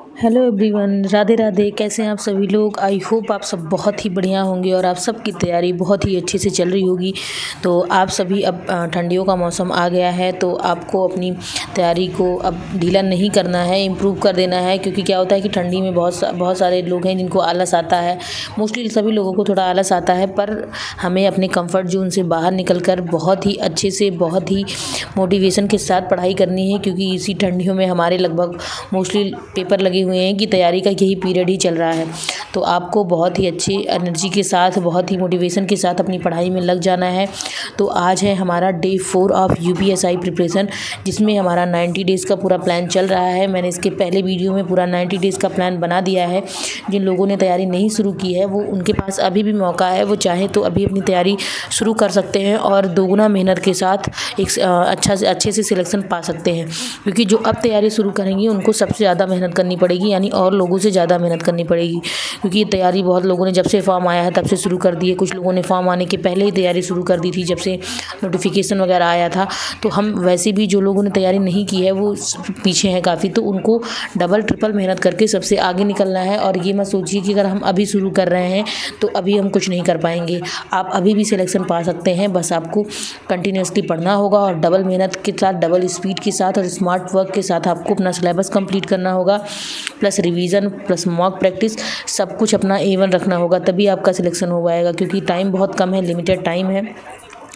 Hello everyone, Radhe Radhe. कैसे हैं आप सभी लोग? आई होप आप सब बहुत ही बढ़िया होंगे और आप सबकी तैयारी बहुत ही अच्छे से चल रही होगी। तो आप सभी अब ठंडियों का मौसम आ गया है, तो आपको अपनी तैयारी को अब ढीला नहीं करना है, इम्प्रूव कर देना है। क्योंकि क्या होता है कि ठंडी में बहुत सारे लोग हैं जिनको आलस आता है। मोस्टली सभी लोगों को थोड़ा आलस आता है, पर हमें अपने कंफर्ट जोन से बाहर निकल कर बहुत ही अच्छे से, बहुत ही मोटिवेशन के साथ पढ़ाई करनी है। क्योंकि इसी ठंडियों में हमारे लगभग मोस्टली पेपर लगे हुए हैं कि तैयारी का यही पीरियड ही चल रहा है। तो आपको बहुत ही अच्छी एनर्जी के साथ, बहुत ही मोटिवेशन के साथ अपनी पढ़ाई में लग जाना है। तो आज है हमारा डे 4 ऑफ यूपीएसआई प्रिपरेशन, जिसमें हमारा 90 डेज़ का पूरा प्लान चल रहा है। मैंने इसके पहले वीडियो में पूरा 90 डेज़ का प्लान बना दिया है। जिन लोगों ने तैयारी नहीं शुरू की है, वो उनके पास अभी भी मौका है। वो चाहे तो अभी अपनी तैयारी शुरू कर सकते हैं और दोगुना मेहनत के साथ एक अच्छे से सिलेक्शन पा सकते हैं। क्योंकि जो अब तैयारी शुरू करेंगे उनको सबसे ज़्यादा मेहनत करनी पड़ेगी, यानी और लोगों से ज़्यादा मेहनत करनी पड़ेगी। क्योंकि ये तैयारी बहुत लोगों ने जब से फॉर्म आया है तब से शुरू कर दी है। कुछ लोगों ने फॉर्म आने के पहले ही तैयारी शुरू कर दी थी, जब से नोटिफिकेशन वगैरह आया था। तो हम वैसे भी जो लोगों ने तैयारी नहीं की है वो पीछे हैं काफ़ी। तो उनको डबल ट्रिपल मेहनत करके सबसे आगे निकलना है। और ये मत सोचिए कि अगर हम अभी शुरू कर रहे हैं तो अभी हम कुछ नहीं कर पाएंगे। आप अभी भी सिलेक्शन पा सकते हैं। बस आपको कंटिन्यूसली पढ़ना होगा और डबल मेहनत के साथ, डबल स्पीड के साथ और स्मार्ट वर्क के साथ आपको अपना सिलेबस कंप्लीट करना होगा। Plus revision, plus mock practice, सब कुछ अपना A1 रखना होगा, तभी आपका सिलेक्शन हो पाएगा। क्योंकि टाइम बहुत कम है, लिमिटेड टाइम है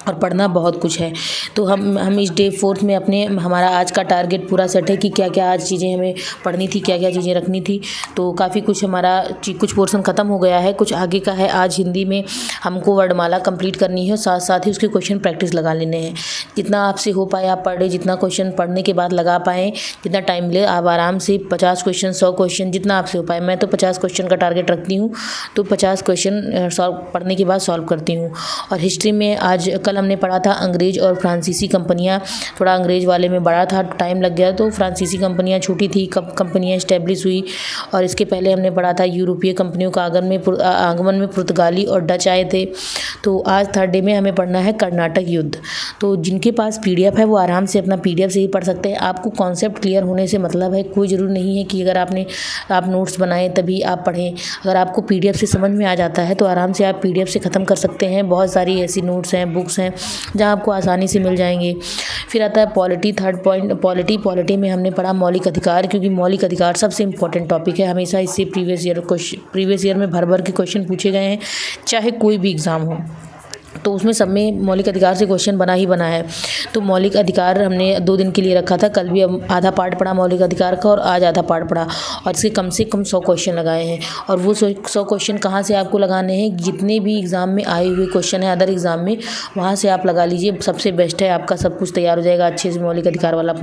और पढ़ना बहुत कुछ है। तो हम इस डे 4 में हमारा आज का टारगेट पूरा सेट है कि क्या क्या आज चीज़ें हमें पढ़नी थी, क्या क्या चीज़ें रखनी थी। तो काफ़ी कुछ हमारा कुछ पोर्शन ख़त्म हो गया है, कुछ आगे का है। आज हिंदी में हमको वर्णमाला कंप्लीट करनी है, साथ साथ ही उसके क्वेश्चन प्रैक्टिस लगा लेने हैं। जितना आपसे हो पाए आप पढ़े, जितना क्वेश्चन पढ़ने के बाद लगा पाएँ, जितना टाइम ले आप आराम से 50 क्वेश्चन, 100 क्वेश्चन, जितना आपसे हो पाए। मैं तो 50 क्वेश्चन का टारगेट रखती हूँ, तो 50 क्वेश्चन सॉल्व पढ़ने के बाद सॉल्व करती हूँ। और हिस्ट्री में आज कल हमने पढ़ा था अंग्रेज और फ्रांसीसी कंपनियां। थोड़ा अंग्रेज वाले में बड़ा था, टाइम लग गया। तो फ्रांसीसी कंपनियां छोटी थी, कब कंपनियां इस्टेब्लिश हुई। और इसके पहले हमने पढ़ा था यूरोपीय कंपनियों का आगमन में पुर्तगाली और डच आए थे। तो आज थर्ड डे में हमें पढ़ना है कर्नाटक युद्ध। तो जिनके पास PDF है वो आराम से अपना PDF से ही पढ़ सकते हैं। आपको कॉन्सेप्ट क्लियर होने से मतलब है, कोई ज़रूरी नहीं है कि अगर आप नोट्स बनाएं तभी आप पढ़ें। अगर आपको PDF से समझ में आ जाता है तो आराम से आप PDF से ख़त्म कर सकते हैं। बहुत सारी ऐसी नोट्स हैं, बुक्स हैं जहाँ आपको आसानी से मिल जाएंगे। फिर आता है पॉलिटी, थर्ड पॉइंट पॉलिटी में हमने पढ़ा मौलिक अधिकार। क्योंकि मौलिक अधिकार सबसे इंपॉर्टेंट टॉपिक है। हमेशा इससे प्रीवियस ईयर में भर के क्वेश्चन पूछे गए हैं, चाहे कोई भी एग्ज़ाम हो। तो उसमें सब में मौलिक अधिकार से क्वेश्चन बना ही बना है। तो मौलिक अधिकार हमने 2 दिन के लिए रखा था। कल भी हम आधा पार्ट पढ़ा मौलिक अधिकार का और आज आधा पार्ट पढ़ा, और इसके कम से कम 100 क्वेश्चन लगाए हैं। और वो 100 क्वेश्चन कहाँ से आपको लगाने हैं? जितने भी एग्ज़ाम में आए हुए क्वेश्चन हैं अदर एग्ज़ाम में, वहाँ से आप लगा लीजिए, सबसे बेस्ट है। आपका सब कुछ तैयार हो जाएगा अच्छे से, मौलिक अधिकार वाला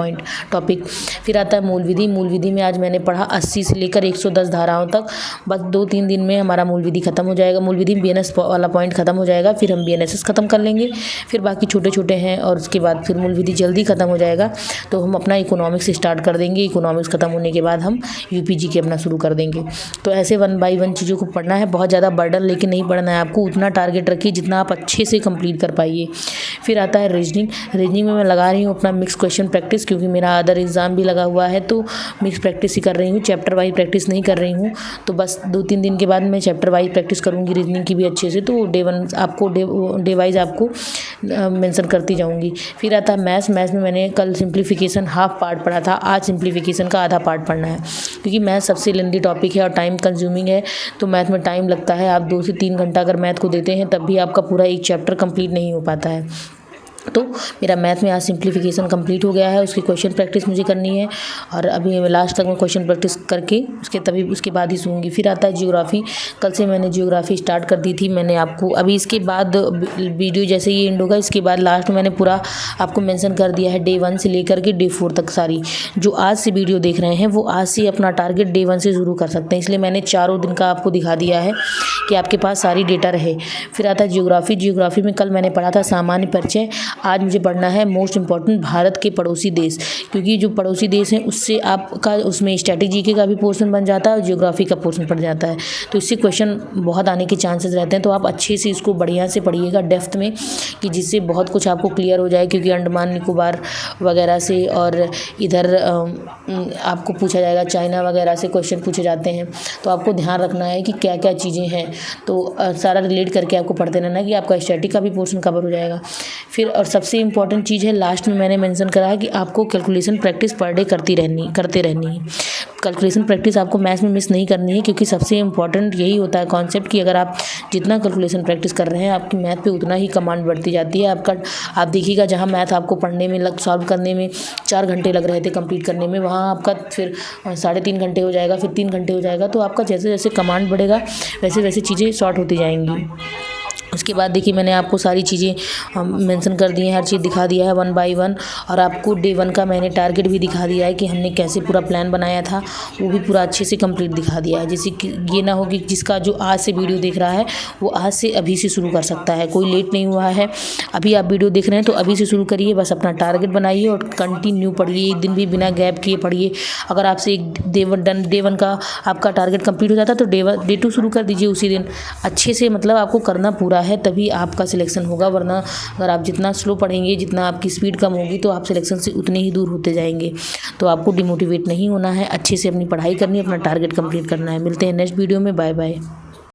टॉपिक। फिर आता है मूल विधि। मूल विधि में आज मैंने पढ़ा 80 से लेकर 110 धाराओं तक। बस 2-3 दिन में हमारा मूल विधि खत्म हो जाएगा। मूल विधि BNS वाला पॉइंट खत्म हो जाएगा, फिर हम BNSS ख़त्म कर लेंगे। फिर बाकी छोटे छोटे हैं और उसके बाद फिर मूल विधि जल्दी ख़त्म हो जाएगा। तो हम अपना इकोनॉमिक्स स्टार्ट कर देंगे। इकोनॉमिक्स ख़त्म होने के बाद हम UPG अपना शुरू कर देंगे। तो ऐसे 1 बाय 1 चीज़ों को पढ़ना है। बहुत ज़्यादा बर्डन लेके नहीं पढ़ना है आपको। उतना टारगेट रखिए जितना आप अच्छे से कंप्लीट कर पाइए। फिर आता है रीजनिंग। रीजनिंग में मैं लगा रही हूँ अपना मिक्स क्वेश्चन प्रैक्टिस, क्योंकि मेरा अदर एग्ज़ाम भी लगा हुआ है। तो मिक्स प्रैक्टिस ही कर रही हूँ, चैप्टर वाइज प्रैक्टिस नहीं कर रही हूँ। तो बस 2-3 दिन के बाद मैं चैप्टर वाइज प्रैक्टिस करूँगी रीजनिंग की भी अच्छे से। तो डे वाइज आपको मेंशन करती जाऊँगी। फिर आता है मैथ्स। मैथ्स में मैंने कल सिंप्लीफिकेशन हाफ पार्ट पढ़ा था, आज सिंप्लीफिकेशन का आधा पार्ट पढ़ना है। क्योंकि मैथ सबसे लेंदी टॉपिक है और टाइम कंज्यूमिंग है। तो मैथ में टाइम लगता है। आप 2 से 3 घंटा अगर मैथ को देते हैं तब भी आपका पूरा एक चैप्टर कंप्लीट नहीं हो पाता है। तो मेरा मैथ में आज सिंप्लीफिकेशन कंप्लीट हो गया है। उसकी क्वेश्चन प्रैक्टिस मुझे करनी है और अभी लास्ट तक मैं क्वेश्चन प्रैक्टिस करके उसके बाद ही सोऊंगी। फिर आता है ज्योग्राफी। कल से मैंने ज्योग्राफी स्टार्ट कर दी थी। मैंने आपको अभी इसके बाद वीडियो जैसे ये एंड होगा, इसके बाद लास्ट में मैंने पूरा आपको मेंशन कर दिया है डे 1 से लेकर के डे 4 तक। सारी जो आज से वीडियो देख रहे हैं वो आज से अपना टारगेट डे 1 से शुरू कर सकते हैं। इसलिए मैंने चारों दिन का आपको दिखा दिया है कि आपके पास सारी डेटा रहे। फिर आता है ज्योग्राफी। ज्योग्राफी में कल मैंने पढ़ा था सामान्य परिचय। आज मुझे पढ़ना है मोस्ट इम्पॉर्टेंट भारत के पड़ोसी देश, क्योंकि जो पड़ोसी देश हैं उससे आपका उसमें स्टैटिक जीके का भी पोर्शन बन जाता है और ज्योग्राफी का पोर्शन पड़ जाता है। तो इससे क्वेश्चन बहुत आने के चांसेस रहते हैं। तो आप अच्छे से इसको बढ़िया से पढ़िएगा डेप्थ में, कि जिससे बहुत कुछ आपको क्लियर हो जाए, क्योंकि अंडमान निकोबार वगैरह से और इधर आपको पूछा जाएगा, चाइना वगैरह से क्वेश्चन पूछे जाते हैं। तो आपको ध्यान रखना है कि क्या क्या चीज़ें हैं, तो सारा रिलेट करके आपको पढ़ते रहना है कि आपका स्टैटिक का भी पोर्शन कवर हो जाएगा। फिर और सबसे इम्पॉर्टेंट चीज़ है, लास्ट में मैंने मेंशन करा है कि आपको कैलकुलेशन प्रैक्टिस पर डे करते रहनी है। कैलकुलेशन प्रैक्टिस आपको मैथ्स में मिस नहीं करनी है, क्योंकि सबसे इम्पॉर्टेंट यही होता है कॉन्सेप्ट कि अगर आप जितना कैलकुलेशन प्रैक्टिस कर रहे हैं आपकी मैथ पे उतना ही कमांड बढ़ती जाती है। आप देखिएगा, जहाँ मैथ आपको पढ़ने में सॉल्व करने में 4 घंटे लग रहे थे कंप्लीट करने में, वहाँ आपका फिर 3.5 घंटे हो जाएगा, फिर 3 घंटे हो जाएगा। तो आपका जैसे जैसे कमांड बढ़ेगा वैसे वैसे चीज़ें शॉर्ट होती जाएंगी। उसके बाद देखिए, मैंने आपको सारी चीज़ें मेंशन कर दी हैं, हर चीज़ दिखा दिया है 1 बाय 1, और आपको डे 1 का मैंने टारगेट भी दिखा दिया है कि हमने कैसे पूरा प्लान बनाया था, वो भी पूरा अच्छे से कंप्लीट दिखा दिया है। जैसे कि ये ना हो कि जिसका जो आज से वीडियो देख रहा है वो आज से अभी से शुरू कर सकता है, कोई लेट नहीं हुआ है। अभी आप वीडियो देख रहे हैं तो अभी से शुरू करिए, बस अपना टारगेट बनाइए और कंटिन्यू पढ़िए, एक दिन भी बिना गैप किए पढ़िए। अगर आपसे डे 1 का आपका टारगेट कंप्लीट हो जाता है तो डे 2 शुरू कर दीजिए उसी दिन अच्छे से। मतलब आपको करना पूरा है, तभी आपका सिलेक्शन होगा, वरना अगर आप जितना स्लो पढ़ेंगे, जितना आपकी स्पीड कम होगी, तो आप सिलेक्शन से उतने ही दूर होते जाएंगे। तो आपको डिमोटिवेट नहीं होना है, अच्छे से अपनी पढ़ाई करनी है, अपना टारगेट कंप्लीट करना है। मिलते हैं नेक्स्ट वीडियो में, बाय बाय।